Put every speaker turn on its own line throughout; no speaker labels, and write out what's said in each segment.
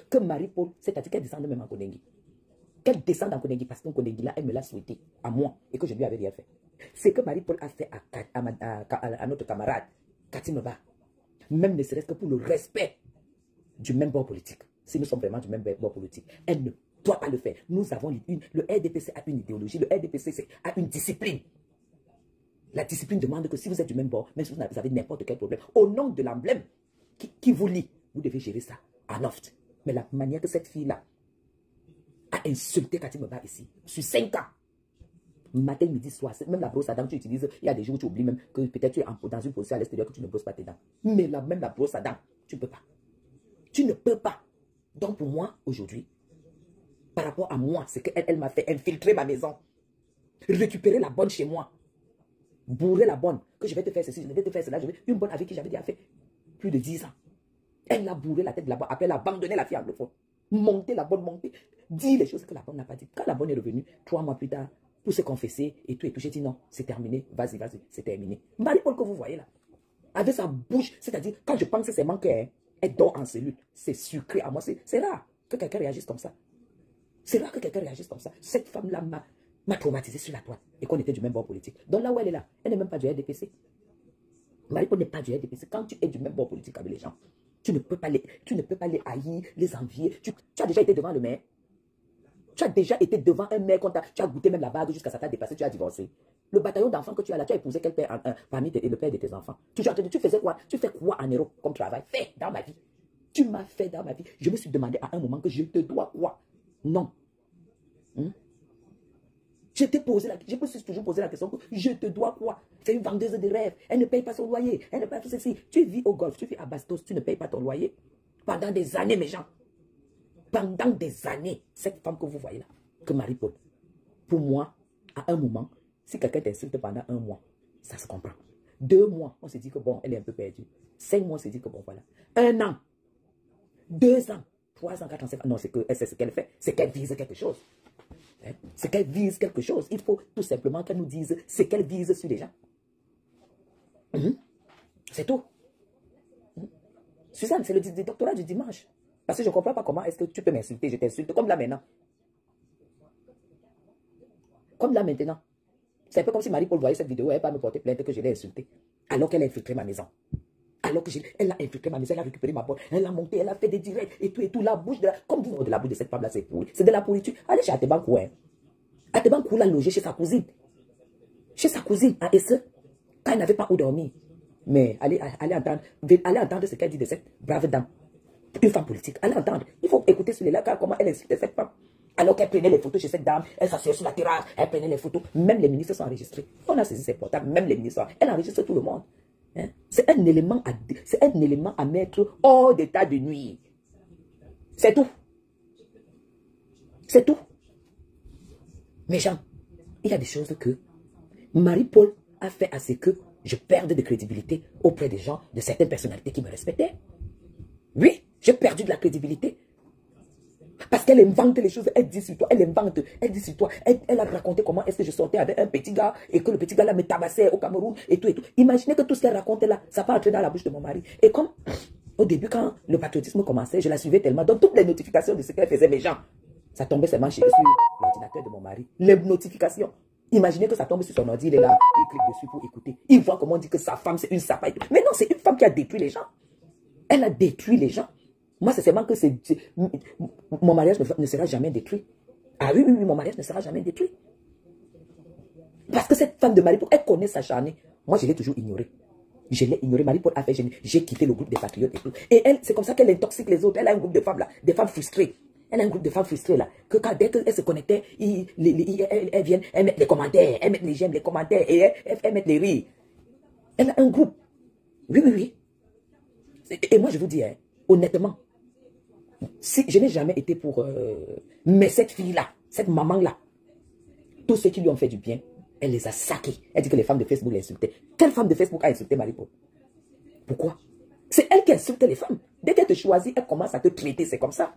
que Marie-Paul, c'est-à-dire qu'elle descende même en Kondengi. Qu'elle descende en Kondengi parce qu'en Kondengi, là, elle me l'a souhaité à moi et que je lui avais rien fait. C'est que Marie-Paul a fait à notre camarade, Cathy Meba, même ne serait-ce que pour le respect du même bord politique. Si nous sommes vraiment du même bord politique, elle ne doit pas le faire. Nous avons le RDPC a une idéologie, le RDPC a une discipline. La discipline demande que si vous êtes du même bord, même si vous avez n'importe quel problème, au nom de l'emblème qui vous lie, vous devez gérer ça à Noft. Mais la manière que cette fille-là a insulté Cathy Meba ici, sur 5 ans, matin, midi, soir, même la brosse à dents que tu utilises, il y a des jours où tu oublies même que peut-être tu es dans une position à l'extérieur que tu ne brosses pas tes dents. Mais même la brosse à dents, tu ne peux pas. Tu ne peux pas. Donc pour moi, aujourd'hui, par rapport à moi, c'est qu'elle m'a fait infiltrer ma maison, récupérer la bonne chez moi, bourrer la bonne, que je vais te faire ceci, je vais te faire cela, une bonne avec qui j'avais déjà fait plus de 10 ans. Elle l'a bourré la tête de la bonne, après elle a abandonné la fille anglophone, monter la bonne, monter, dire les choses que la bonne n'a pas dit. Quand la bonne est revenue, 3 mois plus tard, pour se confesser et tout, j'ai dit non, c'est terminé, vas-y, c'est terminé. Marie-Paul que vous voyez là, avec sa bouche, c'est-à-dire, quand je pense que c'est manqué, elle dort en cellule, c'est sucré à moi, c'est rare que quelqu'un réagisse comme ça. C'est rare que quelqu'un réagisse comme ça. Cette femme-là m'a traumatisé sur la toile et qu'on était du même bord politique. Donc là où elle est là, elle n'est même pas du RDPC. Marie-Paul n'est pas du RDPC. Quand tu es du même bord politique avec les gens, tu ne peux pas les haïr, les envier. Tu as déjà été devant le maire. Tu as déjà été devant un maire, tu as goûté même la bague jusqu'à ça t'a dépassé, tu as divorcé. Le bataillon d'enfants que tu as là, tu as épousé quel père parmi le père de tes enfants. Tu faisais quoi? Tu fais quoi en héros comme travail? Fais dans ma vie. Tu m'as fait dans ma vie. Je me suis demandé à un moment que je te dois quoi? Non. Je me suis toujours posé la question que je te dois quoi? C'est une vendeuse de rêves. Elle ne paye pas son loyer. Elle ne paye pas ceci. Tu vis au golf, tu vis à Bastos, tu ne payes pas ton loyer. Pendant des années, mes gens. Pendant des années, cette femme que vous voyez là, que Marie-Paul, pour moi, à un moment, si quelqu'un t'insulte pendant 1 mois, ça se comprend. 2 mois, on se dit que bon, elle est un peu perdue. 5 mois, on se dit que bon, voilà. 1 an, 2 ans, 3 ans, 4 ans, 5 ans. Non, c'est ce qu'elle fait. C'est qu'elle vise quelque chose. C'est qu'elle vise quelque chose. Il faut tout simplement qu'elle nous dise ce qu'elle vise sur les gens. C'est tout. Suzanne, c'est le doctorat du dimanche. Parce que je ne comprends pas comment est-ce que tu peux m'insulter, je t'insulte, comme là maintenant. Comme là maintenant. C'est un peu comme si Marie-Paul voyait cette vidéo, elle va me porter plainte que je l'ai insultée. Alors qu'elle a infiltré ma maison. Alors qu'elle a infiltré ma maison, elle a récupéré ma boîte, elle a monté, elle a fait des directs et tout, la bouche comme vous de la bouche de cette femme-là, c'est pourri. C'est de la pourriture. Allez chez Atebankou, hein. Atebankou l'a logé chez sa cousine. Chez sa cousine, à Esse, quand elle n'avait pas où dormir. Mais allez entendre ce qu'elle dit de cette brave dame. Une femme politique, allez entendre. Il faut écouter sur les lacs comment elle insultait cette femme. Alors qu'elle prenait les photos chez cette dame, elle s'asseyait sur la terrasse, elle prenait les photos. Même les ministres sont enregistrés. On a saisi ses portables, même les ministres. Elle enregistre tout le monde. Hein? C'est un élément à mettre hors d'état de nuire. C'est tout. C'est tout. Mes gens, il y a des choses que Marie-Paul a fait à ce que je perde de crédibilité auprès des gens, de certaines personnalités qui me respectaient. Oui, j'ai perdu de la crédibilité. Parce qu'elle invente les choses, elle dit sur toi, elle dit sur toi, elle a raconté comment est-ce que je sortais avec un petit gars et que le petit gars là me tabassait au Cameroun et tout et tout. Imaginez que tout ce qu'elle racontait là, ça va entrer dans la bouche de mon mari. Et comme au début, quand le patriotisme commençait, je la suivais tellement, dans toutes les notifications de ce qu'elle faisait, mes gens, ça tombait seulement sur l'ordinateur de mon mari. Les notifications. Imaginez que ça tombe sur son ordi, il est là, il clique dessus pour écouter. Il voit comment on dit que sa femme, c'est une sapa. Mais non, c'est une femme qui a détruit les gens. Elle a détruit les gens. Moi, c'est seulement que mon mariage ne sera jamais détruit. Ah oui, mon mariage ne sera jamais détruit. Parce que cette femme de Marie-Paul, elle connaît sa charnée. Moi, je l'ai toujours ignorée. Je l'ai ignorée. Marie-Paul a fait, j'ai quitté le groupe des patriotes et tout. Et elle, c'est comme ça qu'elle intoxique les autres. Elle a un groupe de femmes là, des femmes frustrées. Elle a un groupe de femmes frustrées là. Que dès qu'elles se connectaient, elles viennent, elles mettent les commentaires, elles mettent les j'aime, les commentaires, et elles mettent les rires. Elle a un groupe. Oui. Et moi, je vous dis, hein, honnêtement, si je n'ai jamais été pour... mais cette fille-là, cette maman-là, tous ceux qui lui ont fait du bien, elle les a saqués. Elle dit que les femmes de Facebook l'insultaient. Quelle femme de Facebook a insulté Marie-Paul? Pourquoi? C'est elle qui insulte les femmes. Dès qu'elle te choisit, elle commence à te traiter, c'est comme ça.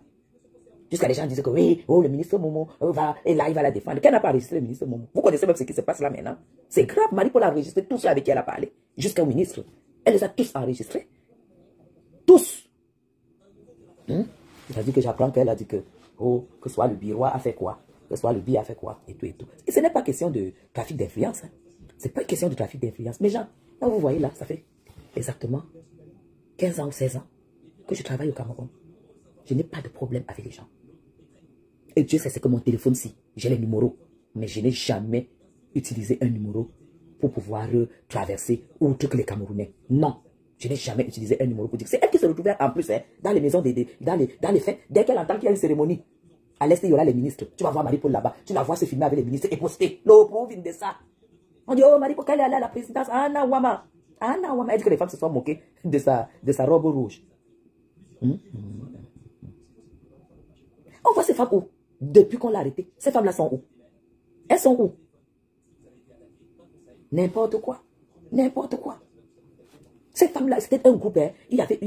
Jusqu'à les gens disent que oui, oh, le ministre Momo va, et là, il va la défendre. Qu'elle n'a pas enregistré le ministre Momo? Vous connaissez même ce qui se passe là maintenant. C'est grave, Marie-Paul a enregistré tous ceux avec qui elle a parlé. Jusqu'au ministre. Elle les a tous enregistrés. Tous. C'est-à-dire que j'apprends qu'elle a dit que, oh, que soit le birois a fait quoi, que soit le bi a fait quoi, et tout et tout. Et ce n'est pas question de trafic d'influence. Hein. Ce n'est pas une question de trafic d'influence. Mais gens, là, vous voyez là, ça fait exactement 15 ans ou 16 ans que je travaille au Cameroun. Je n'ai pas de problème avec les gens. Et Dieu sait que mon téléphone-ci, j'ai les numéros. Mais je n'ai jamais utilisé un numéro pour pouvoir traverser outre que les Camerounais. Non. Je n'ai jamais utilisé un numéro pour dire. C'est elle qui se retrouvait en plus hein, dans les maisons, dans les fêtes. Dès qu'elle entend qu'il y a une cérémonie, à l'Est, il y aura les ministres. Tu vas voir Marie-Paul là-bas. Tu la vois se filmer avec les ministres et poster. Le prouve de ça. On dit, oh, Marie-Paul, qu'elle est allée à la présidence. Anna Wama. Anna Wama. Elle dit que les femmes se sont moquées de sa robe rouge. On voit ces femmes où? Depuis qu'on l'a arrêtée. Ces femmes-là sont où? Elles sont où? N'importe quoi. N'importe quoi. Cette femme-là, c'était un groupe, hein. Il y avait,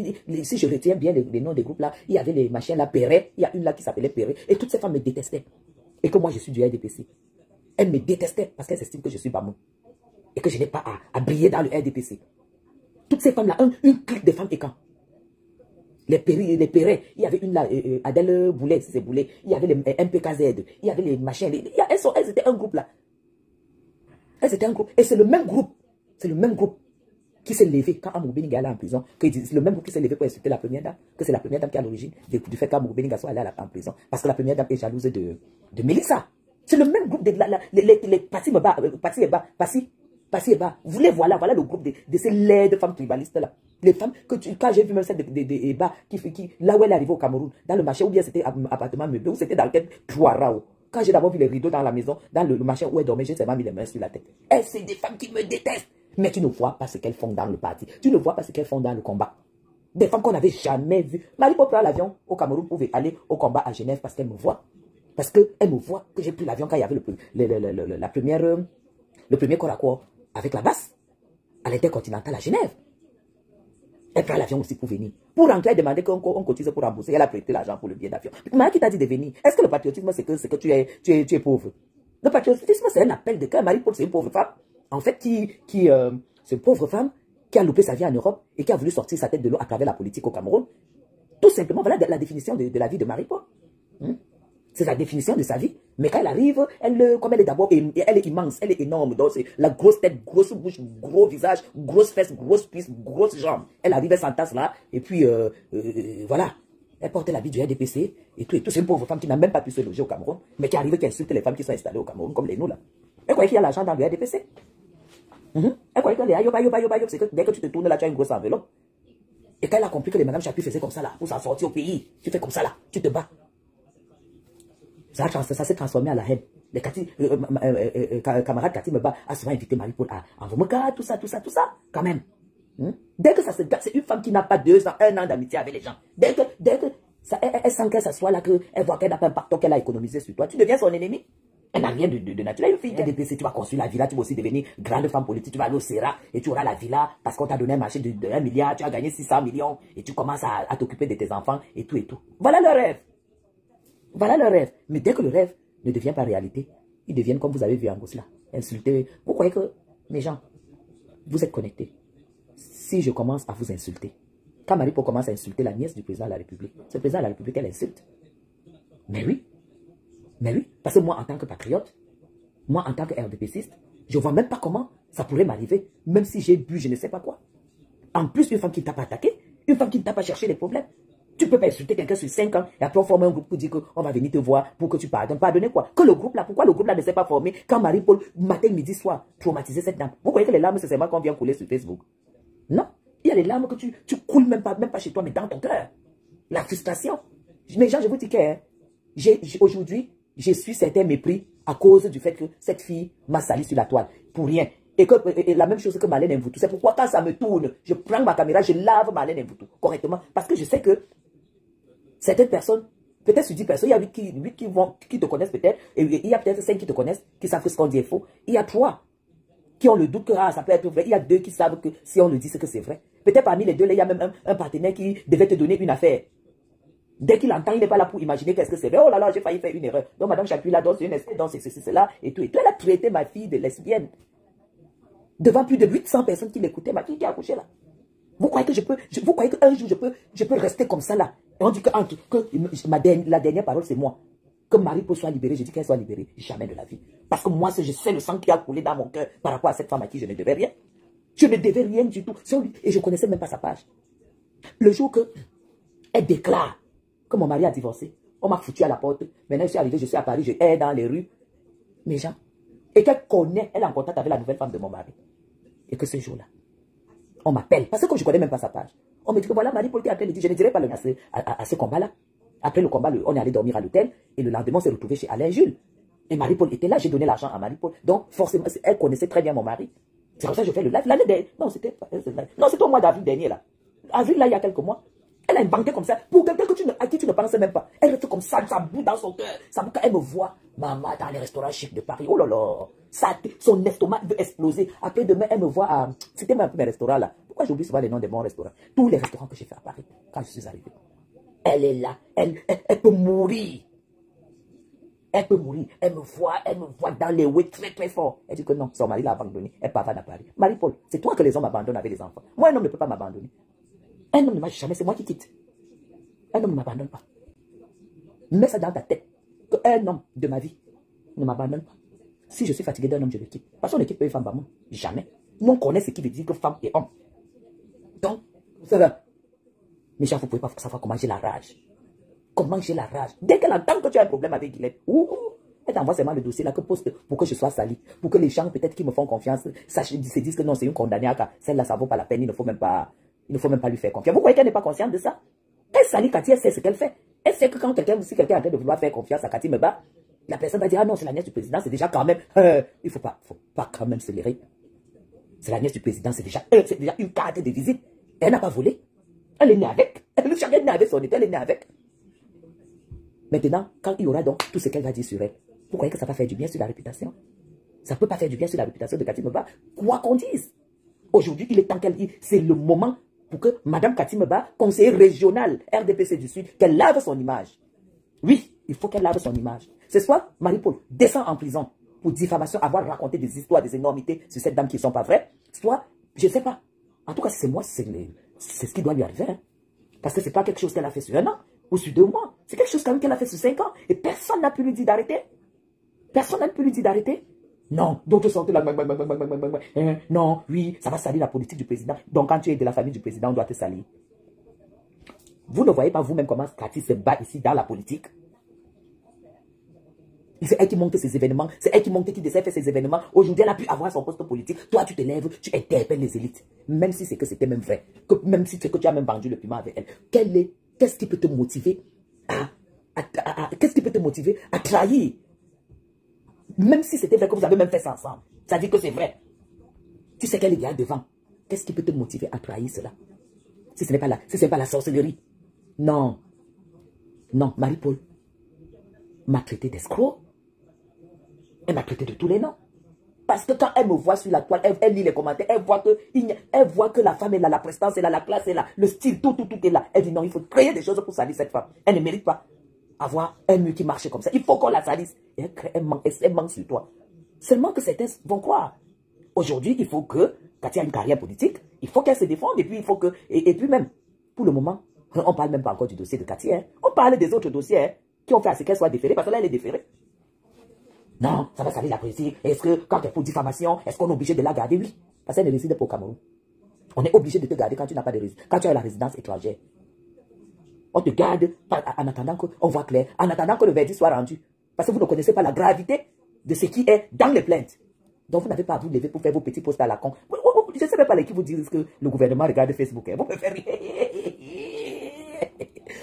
si je retiens bien les noms des groupes-là, il y avait les machins là, Perret, il y a une là qui s'appelait Perret, et toutes ces femmes me détestaient. Et que moi, je suis du RDPC. Elles me détestaient parce qu'elles estiment que je suis Bamou. Et que je n'ai pas à briller dans le RDPC. Toutes ces femmes-là, une clique de femmes et quand les Perret, il y avait une là, Adèle Boulet, c'est Boulet, il y avait les MPKZ, il y avait les machins, elles étaient un groupe là. Elles étaient un groupe, et c'est le même groupe qui s'est levé quand Amour Beninga est allé en prison, c'est le même groupe qui s'est levé pour insulter la première dame, que c'est la première dame qui est à l'origine du fait qu'Amour Beninga soit allé en prison, parce que la première dame est jalouse de Mélissa. C'est le même groupe les Passi Eba. Vous les voilà le groupe de ces laides femmes tribalistes là. Les femmes que quand j'ai vu même celle de Eba, là où elle est arrivée au Cameroun, dans le marché, ou bien c'était un appartement meublé, ou c'était dans quel Touarao. Quand j'ai d'abord vu les rideaux dans la maison, dans le marché où elle dormait, j'ai seulement mis les mains sur la tête. Et c'est des femmes qui me détestent. Mais tu ne vois pas ce qu'elles font dans le parti. Tu ne vois pas ce qu'elles font dans le combat. Des femmes qu'on n'avait jamais vues. Marie-Paul prend l'avion au Cameroun pour aller au combat à Genève parce qu'elle me voit. Parce qu'elle me voit que j'ai pris l'avion quand il y avait le premier corps à corps avec la basse à l'Intercontinental à Genève. Elle prend l'avion aussi pour venir. Pour rentrer, elle demandait qu'on cotise pour rembourser. Elle a prêté l'argent pour le billet d'avion. Marie qui t'a dit de venir. Est-ce que le patriotisme, c'est que tu es pauvre? Le patriotisme, c'est un appel de cœur. Marie-Paul, c'est une pauvre femme. En fait, c'est une pauvre femme qui a loupé sa vie en Europe et qui a voulu sortir sa tête de l'eau à travers la politique au Cameroun. Tout simplement, voilà la définition de la vie de Marie-Paul. C'est la définition de sa vie. Mais quand elle arrive, comme elle est d'abord, elle est immense, elle est énorme. Donc, c'est la grosse tête, grosse bouche, gros visage, grosse fesse, grosse cuisse, grosse jambe. Elle arrive, elle s'entasse là, et puis, voilà. Elle portait l'habit du RDPC, et tout. C'est une pauvre femme qui n'a même pas pu se loger au Cameroun, mais qui arrive, qui insulte les femmes qui sont installées au Cameroun, comme les nous là. Elle croyait qu'il y a l'argent dans le RDPC. Elle croyait que les ayoba, c'est que dès que tu te tournes là, tu as une grosse enveloppe. Et quand elle a compris que les Madame Chapuis faisaient comme ça là, pour s'en sortir au pays, tu fais comme ça là, tu te bats. Ça s'est transformé à la haine. Les camarades Cathy Meba a souvent invité Marie-Paul à Envomoka, tout ça, quand même. Dès que ça se gâte, c'est une femme qui n'a pas 2 ans, 1 an d'amitié avec les gens. Dès que elle sent qu'elle s'assoit là, qu'elle voit qu'elle n'a pas un pacton qu'elle a économisé sur toi, tu deviens son ennemi. Elle n'a rien de naturel. Une fille qui est DPC, tu vas construire la villa, tu vas aussi devenir grande femme politique, tu vas aller au Sera et tu auras la villa parce qu'on t'a donné un marché de 1 milliard, tu as gagné 600 millions et tu commences à t'occuper de tes enfants et tout. Voilà le rêve. Voilà le rêve. Mais dès que le rêve ne devient pas réalité, ils deviennent comme vous avez vu en Gosla. Insulter. Vous croyez que, mes gens, vous êtes connectés. Si je commence à vous insulter, quand Marie-Paul commence à insulter la nièce du président de la République, c'est le président de la République qu'elle insulte. Mais oui. Parce que moi, en tant que patriote, moi, en tant que RDPciste, je ne vois même pas comment ça pourrait m'arriver, même si j'ai bu je ne sais pas quoi. En plus, une femme qui ne t'a pas attaqué, une femme qui ne t'a pas cherché des problèmes. Tu ne peux pas insulter quelqu'un sur 5 ans et après on forme un groupe pour dire qu'on va venir te voir pour que tu pardonnes. Pardonner quoi? Que le groupe là, pourquoi le groupe là ne s'est pas formé quand Marie-Paul, matin, midi, soir, traumatisait cette dame? Vous voyez que les larmes, c'est seulement qu'on vient couler sur Facebook? Non. Il y a des larmes que tu coules même pas chez toi, mais dans ton cœur. La frustration. Mais gens, je vous dis que aujourd'hui, j'ai su certains mépris à cause du fait que cette fille m'a sali sur la toile. Pour rien. Et la même chose que Marlène Mvoutou. C'est pourquoi quand ça me tourne, je prends ma caméra, je lave Marlène Mvoutou correctement. Parce que je sais que certaines personnes, peut-être sur 10 personnes, il y a 8 qui te connaissent peut-être, et il y a peut-être 5 qui te connaissent, qui savent que ce qu'on dit est faux. Il y a 3 qui ont le doute que ça peut être vrai. Il y a 2 qui savent que si on le dit, c'est que c'est vrai. Peut-être parmi les 2, là, il y a même un partenaire qui devait te donner une affaire. Dès qu'il entend, il n'est pas là pour imaginer qu'est-ce que c'est. Oh là là, j'ai failli faire une erreur. Donc, Madame Chapuis, là, dans une espèce, dans ceci, cela, et tout. Elle a traité ma fille de lesbienne. Devant plus de 800 personnes qui l'écoutaient, ma fille qui a accouché là. Vous croyez que vous croyez qu'un jour, je peux rester comme ça là Et on dit que la dernière parole, c'est moi. Que Marie-Paul soit libérée, je dis qu'elle soit libérée. Jamais de la vie. Parce que moi, je sais le sang qui a coulé dans mon cœur par rapport à cette femme à qui je ne devais rien. Je ne devais rien du tout. Et je ne connaissais même pas sa page. Le jour que elle déclare que mon mari a divorcé, on m'a foutu à la porte. Maintenant, je suis arrivé, je suis à Paris, je hais dans les rues. Mes gens. Et qu'elle connaît, elle est en contact avec la nouvelle femme de mon mari. Et que ce jour-là, on m'appelle. Parce que comme je ne connais même pas sa page, on me dit que voilà, Marie-Paul qui est en train de dire, je ne dirais pas à ce combat-là. Après le combat, on est allé dormir à l'hôtel. Et le lendemain, on s'est retrouvé chez Alain Jules. Et Marie-Paul était là, j'ai donné l'argent à Marie-Paul. Donc, forcément, elle connaissait très bien mon mari. C'est comme ça que je fais le live. L'année dernière, non, c'était au mois d'avril dernier, là. Avril, là, il y a quelques mois. Elle a une banquette comme ça, pour quelqu'un à qui tu ne pensais même pas. Elle reste comme ça boue dans son cœur. Ça boue quand elle me voit, maman, dans les restaurants chics de Paris. Oh là là, son estomac veut exploser. Après demain, elle me voit à... C'était même mes restaurants là. Pourquoi j'oublie souvent les noms des bons restaurants? Tous les restaurants que j'ai fait à Paris, quand je suis arrivé. Elle est là, elle peut mourir. Elle peut mourir. Elle me voit dans les ouïes très très fort. Elle dit que non, son mari l'a abandonné. Elle part à Paris. Marie-Paul, c'est toi que les hommes abandonnent avec les enfants. Moi, un homme ne peut pas m'abandonner. Un homme ne m'a jamais, c'est moi qui quitte. Un homme ne m'abandonne pas. Mets ça dans ta tête. Qu'un homme de ma vie ne m'abandonne pas. Si je suis fatigué d'un homme, je le quitte. Parce qu'on ne quitte pas une femme par moi. Jamais. Nous, on connaît ce qui veut dire que femme et homme. Donc, ça va. Mais vous ne pouvez pas savoir comment j'ai la rage. Comment j'ai la rage. Dès qu'elle entend que tu as un problème avec Guylaine, elle t'envoie seulement le dossier là que poste pour que je sois sali. Pour que les gens peut-être qui me font confiance se disent que non, c'est une condamnée à cas. Celle-là, ça ne vaut pas la peine. Il ne faut même pas lui faire confiance. Vous voyez qu'elle n'est pas consciente de ça? Elle salit Cathy, elle sait ce qu'elle fait. Elle sait que quand si quelqu'un est en train de vouloir faire confiance à Cathy Meba, la personne va dire, ah non, c'est la nièce du président, c'est déjà quand même, il faut pas quand même se lérer. C'est la nièce du président, c'est déjà une carte de visite. Elle n'a pas volé. Elle est née avec. Elle est née avec son état, elle est née avec. Maintenant, quand il y aura donc tout ce qu'elle va dire sur elle, vous croyez que ça va faire du bien sur la réputation? Ça ne peut pas faire du bien sur la réputation de Cathy Meba, quoi qu'on dise. Aujourd'hui, il est temps qu'elle dise, c'est le moment pour que Mme Cathy Meba, conseillère régionale RDPC du Sud, qu'elle lave son image. Oui, il faut qu'elle lave son image. C'est soit Marie-Paul descend en prison pour diffamation, avoir raconté des histoires, des énormités sur cette dame qui ne sont pas vraies, soit, je ne sais pas. En tout cas, c'est moi, c'est ce qui doit lui arriver. Hein. Parce que ce n'est pas quelque chose qu'elle a fait sur 1 an ou sur 2 mois. C'est quelque chose quand même qu'elle a fait sur 5 ans. Et personne n'a pu lui dire d'arrêter. Personne n'a pu lui dire d'arrêter. Non, d'autres sortent là. Non, oui, ça va salir la politique du président. Donc quand tu es de la famille du président, on doit te salir. Vous ne voyez pas vous-même comment Cathy se bat ici dans la politique? C'est elle qui monte ces événements. C'est elle qui monte, qui décide de faire ces événements. Aujourd'hui, elle a pu avoir son poste politique. Toi, tu te lèves, tu interpelles les élites. Même si c'est que c'était même vrai. Même si c'est que tu as même vendu le piment avec elle. Qu'est-ce qui peut te motiver qu'est-ce qui peut te motiver à trahir? Même si c'était vrai que vous avez même fait ça ensemble. Ça dit que c'est vrai. Tu sais qu'elle est là devant. Qu'est-ce qui peut te motiver à trahir cela? Si ce n'est pas la sorcellerie. Non. Non, Marie-Paul m'a traité d'escroc. Elle m'a traité de tous les noms. Parce que quand elle me voit sur la toile, elle lit les commentaires, elle voit que la femme est là, la prestance est là, la classe est là, le style, tout est là. Elle dit non, il faut créer des choses pour salir cette femme. Elle ne mérite pas avoir un mur qui marche comme ça. Il faut qu'on la salisse. Et elle manque sur toi. Seulement que certains vont croire. Aujourd'hui, il faut que, quand il y a une carrière politique, il faut qu'elle se défende. Et puis, il faut que. Et puis même, pour le moment, on ne parle même pas encore du dossier de Cathy. Hein. On parle des autres dossiers hein, qui ont fait à ce qu'elle soit déférée, parce que là, elle est déférée. Non, ça va salir la politique. Est-ce que, quand tu es pour diffamation, est-ce qu'on est obligé de la garder? Oui. Parce qu'elle ne réside pas au Cameroun. On est obligé de te garder quand tu n'as pas de résidence, quand tu as la résidence étrangère. On te garde en attendant qu'on voit clair, en attendant que le verdict soit rendu. Parce que vous ne connaissez pas la gravité de ce qui est dans les plaintes. Donc vous n'avez pas à vous lever pour faire vos petits posts à la con. Je ne sais même pas qui vous disent que le gouvernement regarde Facebook. Hein. Vous me faites rire.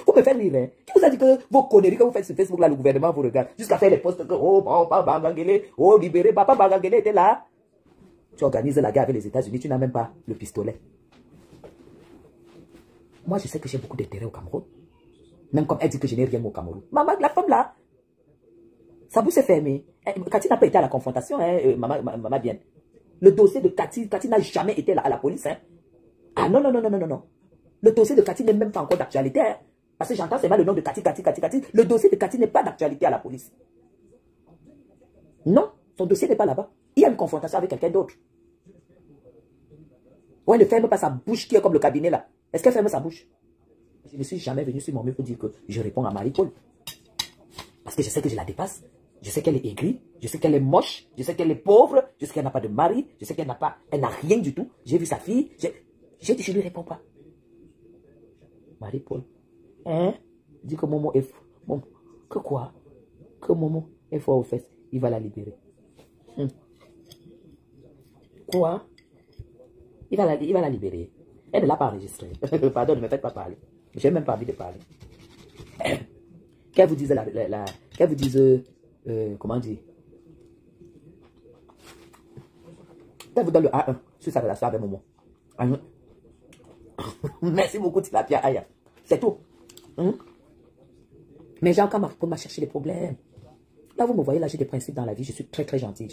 Vous me faites rire. Hein. Qui vous a dit que vos conneries que vous faites sur Facebook, là, le gouvernement vous regarde? Jusqu'à faire les posts que, oh, Papa Bangangele, oh, libéré, Papa Bangangele était là. Tu organises la guerre avec les États-Unis, tu n'as même pas le pistolet. Moi, je sais que j'ai beaucoup d'intérêt au Cameroun. Même comme elle dit que je n'ai rien au Cameroun. Maman, la femme là, sa bouche s'est fermée. Cathy n'a pas été à la confrontation, hein, maman bien. Le dossier de Cathy n'a jamais été là à la police. Hein. Ah non. Le dossier de Cathy n'est même pas encore d'actualité. Hein, parce que j'entends seulement le nom de Cathy. Le dossier de Cathy n'est pas d'actualité à la police. Non, son dossier n'est pas là-bas. Il y a une confrontation avec quelqu'un d'autre. Ouais, elle ne ferme pas sa bouche qui est comme le cabinet là. Est-ce qu'elle ferme sa bouche? Je ne suis jamais venu sur mon mur pour dire que je réponds à Marie-Paul. Parce que je sais que je la dépasse. Je sais qu'elle est aigrie. Je sais qu'elle est moche. Je sais qu'elle est pauvre. Je sais qu'elle n'a pas de mari. Je sais qu'elle n'a pas, elle n'a rien du tout. J'ai vu sa fille. J'ai dit, je ne lui réponds pas. Marie-Paul. Hein? Dis que Momo est fou. Que quoi? Que Momo est fort aux fesses. Il va la libérer. Quoi? Il va la libérer. Elle ne l'a pas enregistré. Pardon, ne me faites pas parler. Je n'ai même pas envie de parler. Qu'elle vous dise qu'elle vous dise, comment dire? Qu'elle vous donne le A1 sur sa relation avec Momo. Merci beaucoup, Tilapia Aya. C'est tout. Mais j'ai encore pour m'a chercher des problèmes. Là, vous me voyez, là, j'ai des principes dans la vie. Je suis très, très gentil.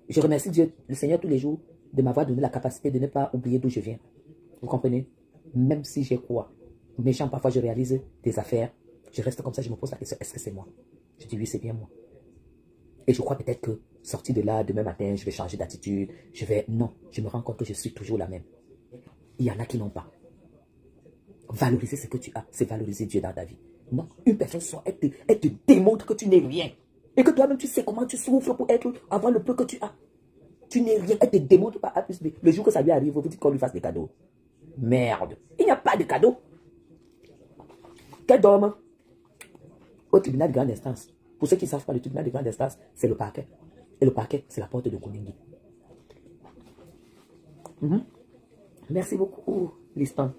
Je remercie Dieu, le Seigneur, tous les jours, de m'avoir donné la capacité de ne pas oublier d'où je viens. Vous comprenez? Même si j'ai quoi? Méchant, parfois, je réalise des affaires. Je reste comme ça, je me pose la question, est-ce que c'est moi? Je dis, oui, c'est bien moi. Et je crois peut-être que, sorti de là, demain matin, je vais changer d'attitude. Non, je me rends compte que je suis toujours la même. Il y en a qui n'ont pas. Valoriser ce que tu as, c'est valoriser Dieu dans ta vie. Non, une personne soit, elle te démontre que tu n'es rien. Et que toi-même, tu sais comment tu souffres pour avoir le peu que tu as. Tu n'es rien, elle te démontre par A plus B. Le jour que ça lui arrive, vous dites qu'on lui fasse des cadeaux. Merde, il n'y a pas de cadeau. Qu'elle dorme au tribunal de grande instance. Pour ceux qui ne savent pas, le tribunal de grande instance, c'est le parquet. Et le parquet, c'est la porte de Kouningi. Merci beaucoup, Liston.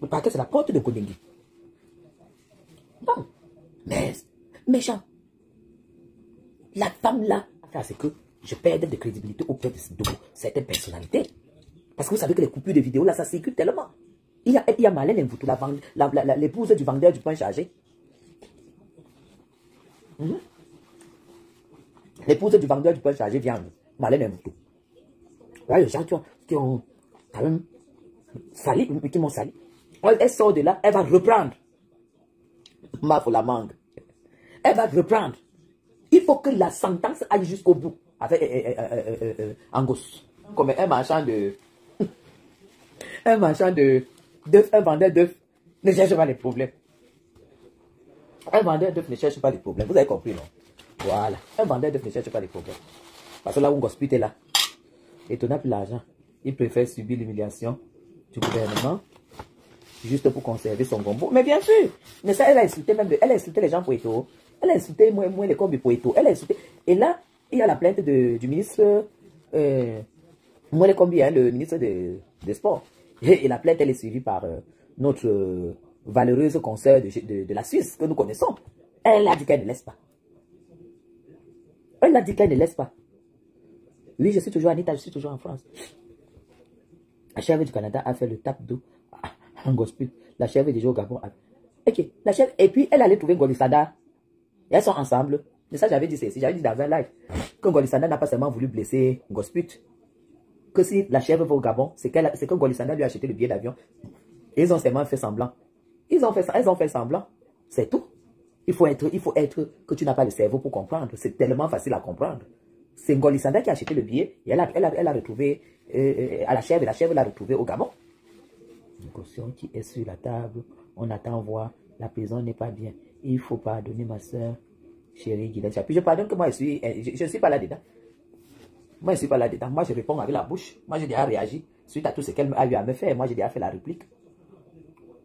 Le parquet, c'est la porte de Kouningi. Non, mais méchant. La femme là, c'est que je perds de crédibilité auprès de certaines personnalités. Parce que vous savez que les coupures de vidéos là, ça circule tellement. Il y a Malène Mvoutou, l'épouse du vendeur du pain chargé. L'épouse du vendeur du pain chargé vient, Malène Mvoutou. Là, les gens qui ont quand même sali, qui m'ont sali. Elle sort de là, elle va reprendre. Ma pour la mangue. Elle va reprendre. Il faut que la sentence aille jusqu'au bout. Avec Angos. Comme un marchand de... un marchand d'œufs, un vendeur d'œufs ne cherche pas les problèmes. Un vendeur d'œufs ne cherche pas les problèmes. Vous avez compris, non? Voilà. Un vendeur d'œufs ne cherche pas les problèmes. Parce que là où Angos est là, et tu n'as plus l'argent, il préfère subir l'humiliation du gouvernement juste pour conserver son gombo. Mais bien sûr, mais ça, elle a insulté même, elle a insulté les gens Poeto. Elle a insulté moi les combis Poeto. Elle a insulté. Et là, il y a la plainte du ministre, moi les combis, hein, le ministre des Sports. Et la plainte, elle est suivie par notre valeureuse consoeur de la Suisse que nous connaissons. Elle a dit qu'elle ne laisse pas. Elle a dit qu'elle ne laisse pas. Oui, je suis toujours Anita, je suis toujours en France. La chèvre du Canada a fait le tap d'eau en gospel. La chèvre est déjà au Gabon. Ok, la chèvre, et puis elle allait trouver Ngolissada. Et elles sont ensemble. Mais ça, j'avais dit ceci, j'avais dit dans un live. Que Ngolissada n'a pas seulement voulu blesser Gosput. Que si la chèvre va au Gabon, c'est que Ngolissada lui a acheté le billet d'avion. Et ils ont seulement fait semblant. Elles ont fait semblant. C'est tout. Il faut être que tu n'as pas le cerveau pour comprendre. C'est tellement facile à comprendre. C'est Ngolissada qui a acheté le billet. Et elle a retrouvé à la chèvre. Et la chèvre l'a retrouvé au Gabon. Une caution qui est sur la table. On attend voir. La prison n'est pas bien. Il faut pardonner ma soeur, chérie Guylaine. Puis je pardonne que moi, je ne suis pas là-dedans. Moi, je ne suis pas là-dedans. Moi, je réponds avec la bouche. Moi, j'ai déjà réagi suite à tout ce qu'elle a eu à me faire. Moi, j'ai déjà fait la réplique.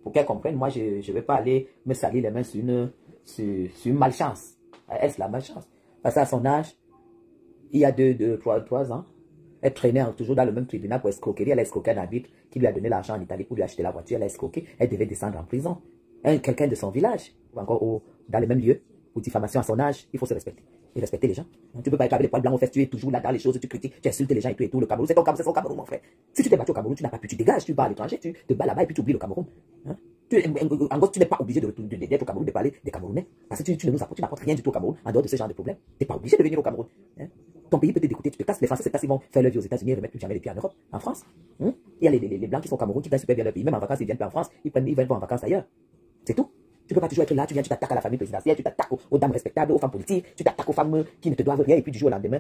Pour qu'elle comprenne, moi, je ne vais pas aller me salir les mains sur une malchance. Est-ce la malchance? Parce qu'à son âge, il y a 3 ans, elle traînait toujours dans le même tribunal pour escroquerie. Elle a escroqué un arbitre qui lui a donné l'argent en Italie pour lui acheter la voiture. Elle a escroqué. Elle devait descendre en prison. Quelqu'un de son village, ou encore dans le même lieu, pour diffamation à son âge, il faut se respecter. Et respecter les gens. Tu ne peux pas être avec les poils blancs aux fesses, tu es toujours là dans les choses, tu critiques, tu insultes les gens et tout. Le Cameroun, c'est son Cameroun, mon frère. Si tu t'es battu au Cameroun, tu n'as pas pu, tu dégages, tu vas à l'étranger, tu te bats là-bas et puis tu oublies le Cameroun. Hein? En gros, tu n'es pas obligé d'être au Cameroun, de parler des Camerounais. Parce que tu n'apportes rien du tout au Cameroun, en dehors de ce genre de problème. Tu n'es pas obligé de venir au Cameroun. Hein? Ton pays peut te dégoûter, tu te casses. Les Français, c'est pas s'ils vont faire leur vie aux États-Unis et ne mettent plus jamais les pieds en Europe, en France. Hein? Il y a les Blancs qui sont au Cameroun, qui gagnent super bien leur pays. Même en vacances, ils viennent pas en France, ils vont en vacances ailleurs. C'est tout. Tu ne peux pas toujours être là, tu viens, tu t'attaques à la famille présidentielle, tu t'attaques aux dames respectables, aux femmes politiques, tu t'attaques aux femmes qui ne te doivent rien, et puis du jour au lendemain,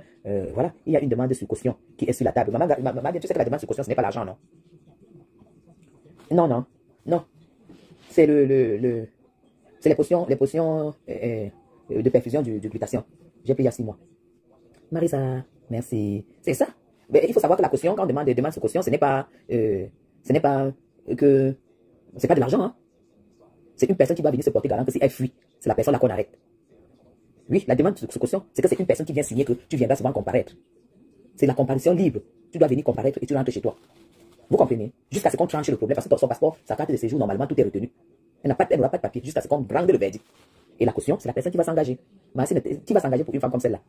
voilà, il y a une demande sur caution qui est sur la table. Maman, tu sais que la demande sur caution, ce n'est pas l'argent, non? Non, non, non. C'est c'est les potions de perfusion du glutathion. J'ai pris il y a 6 mois. Marisa, merci. C'est ça. Mais il faut savoir que la caution, quand on demande ce caution, ce n'est pas que c'est pas de l'argent. Hein. C'est une personne qui va venir se porter garant que si elle fuit, c'est la personne là qu'on arrête. Oui, la demande de ce caution, c'est que c'est une personne qui vient signer que tu viendras souvent comparaître. C'est la comparution libre. Tu dois venir comparaître et tu rentres chez toi. Vous comprenez? Jusqu'à ce qu'on tranche le problème, parce que dans son passeport, sa carte de séjour, normalement, tout est retenu. Elle n'aura pas de papier, jusqu'à ce qu'on branle le verdict. Et la caution, c'est la personne qui va s'engager. Mais qui va s'engager pour une femme comme celle-là?